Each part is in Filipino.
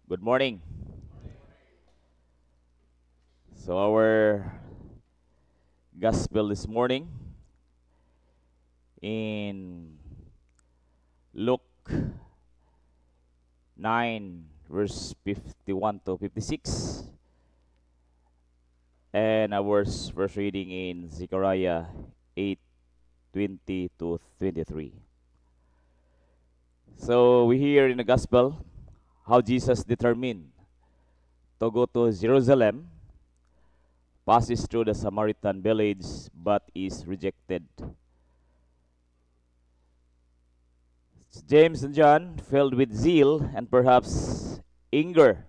Good morning. So our gospel this morning in Luke 9 verse 51 to 56 and our first reading in Zechariah 8:20 to 23. So we hear in the gospel how Jesus determined to go to Jerusalem, passes through the Samaritan village, but is rejected. James and John, filled with zeal and perhaps anger,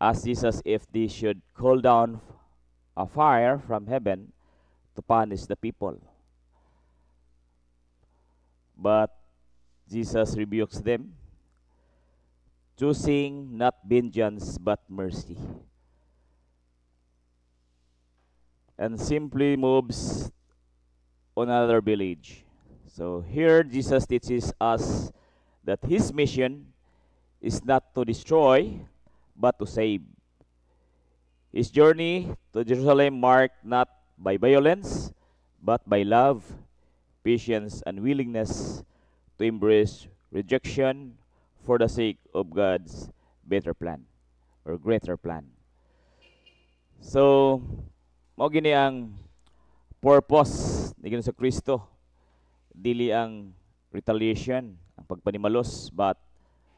asked Jesus if they should call down a fire from heaven to punish the people. But Jesus rebukes them, choosing not vengeance but mercy, and simply moves on another village. So here Jesus teaches us that his mission is not to destroy but to save. His journey to Jerusalem marked not by violence but by love, patience, and willingness to embrace rejection for the sake of God's better plan or greater plan. So, mao gini ang purpose ni Ginoong Kristo, dili ang retaliation, ang pagpanimalos, but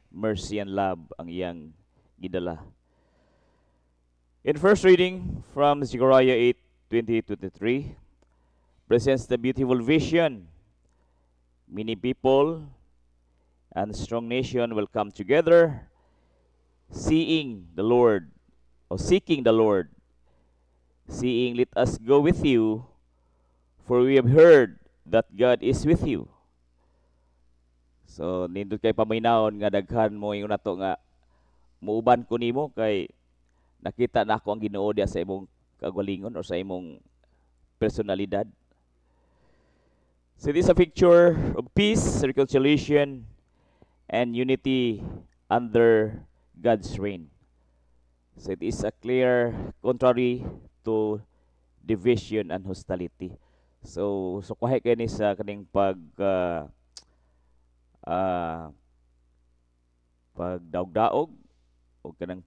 mercy and love ang iyang gidala. In first reading from Zechariah 8:20-23 presents the beautiful vision. Many people and strong nation will come together, seeing the Lord, or seeking the Lord, seeing, let us go with you, for we have heard that God is with you. So, nindot kay paminaon nga daghan mo yung nato nga muuban ko nimo kay nakita na ako ang Ginoo diya sa imong kagalingon or sa imong personalidad. So, it is a picture of peace, reconciliation, and unity under God's reign. So it is a clear contrary to division and hostility. So kuhay kay ni sa kaning pagdaog-daog o kanang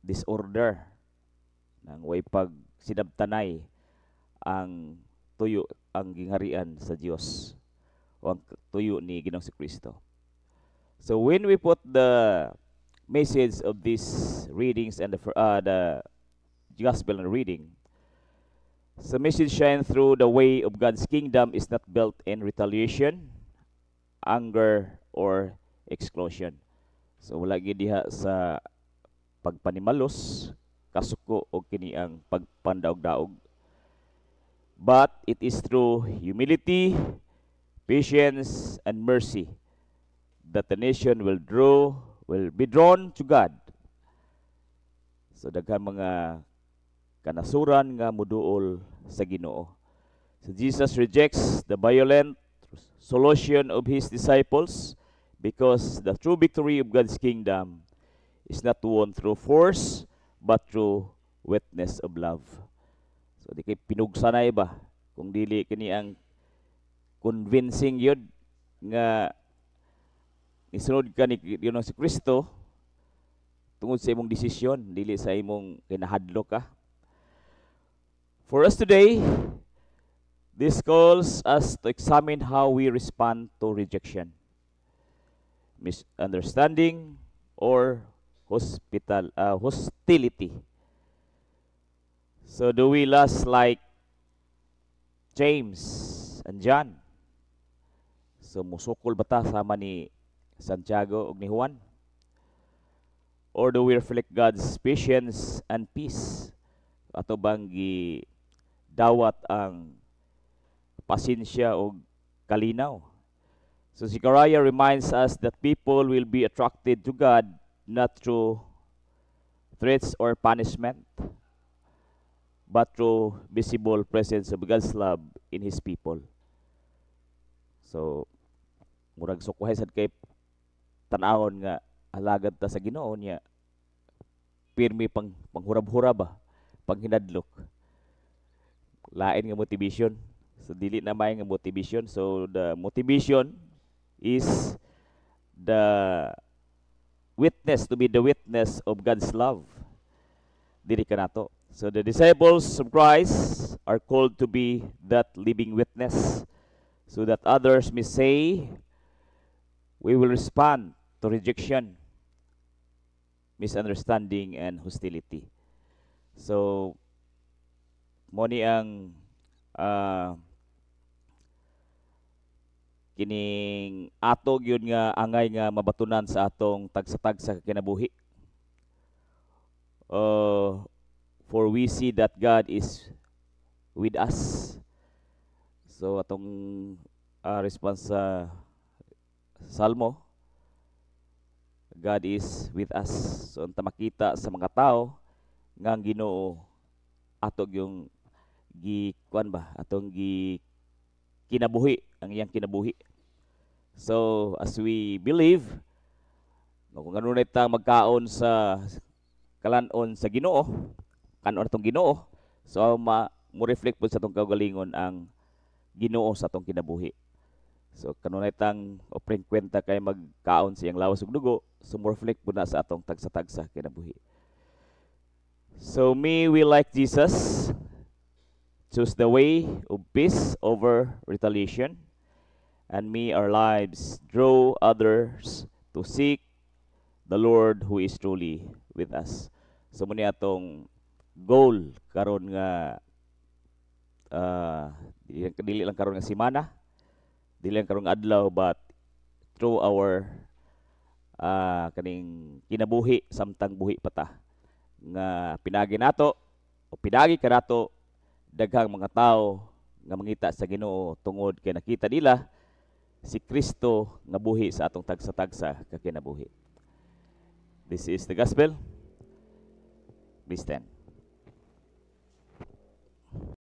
disorder nang way pag sinabtanay ang tuyo ang gingharian sa Dios o ang tuyo ni Ginoong Kristo. So when we put the message of these readings and the gospel and reading, the message shine through the way of God's kingdom is not built in retaliation, anger, or exclusion. So wala gid diha sa pagpanimalos, kasuko o kini ang pagpandaog-daog. But it is through humility, patience, and mercy that the nation will be drawn to God. So daghan mga kanasuran nga muduol sa Ginoo. So Jesus rejects the violent solution of his disciples because the true victory of God's kingdom is not won through force but through witness of love. So di kay pinugsanay ba kung dili kini ang convincing yun nga isunod ka ni Ginoong Kristo tungod sa imong desisyon, dili sa imong kinahadlok ka. For us today, this calls us to examine how we respond to rejection, misunderstanding, or hostility. So do we lust like James and John? So musukol ba ta sama ni Santiago ug ni Juan? Or do we reflect God's patience and peace? Ato bang dawat ang pasensya o kalinaw? So Zechariah reminds us that people will be attracted to God not through threats or punishment, but through visible presence of God's love in His people. So, murag sukuhay sad kay tan-awon nga alagad ta sa Ginoo niya pirmi panghurab-hurab ba, panghinadlok. Lain nga motivation. So dili na may nga motivation. So the motivation is the witness, to be the witness of God's love. Dili ka nato. So the disciples of Christ are called to be that living witness so that others may say we will respond to rejection, misunderstanding, and hostility. So mo ni ang kining atog yun nga angay nga mabatunan sa atong tagsa-tagsa kinabuhi. For we see that God is with us. So atong response sa Salmo, God is with us. So unta makita sa mga tao nga ang Ginoo atog yung gikuan ba, atong kinabuhi, ang iyang kinabuhi. So as we believe, kung ano na itang magkaon sa kalanon sa Ginoo, kanon atong Ginoo, so mo reflect po sa atong kaugalingon ang Ginoo sa atong kinabuhi. So kanunay tang offering kwenta kay magkaon sa iyang lawas ug dugo, so mo reflect po na sa atong tagsa-tagsa kinabuhi. So me, we like Jesus, choose the way of peace over retaliation, and me, our lives draw others to seek the Lord who is truly with us. So muna atong goal karon nga dili lang karon nga semana, dili lang karon nga adlaw, but through our kaning kinabuhi samtang buhi pata nga pinagi nato o pinagi ka nato daghang mga tao nga mangita sa Ginoo tungod kay nakita nila si Kristo nga buhi sa atong tagsa-tagsa ka kinabuhi. This is the gospel. Please stand.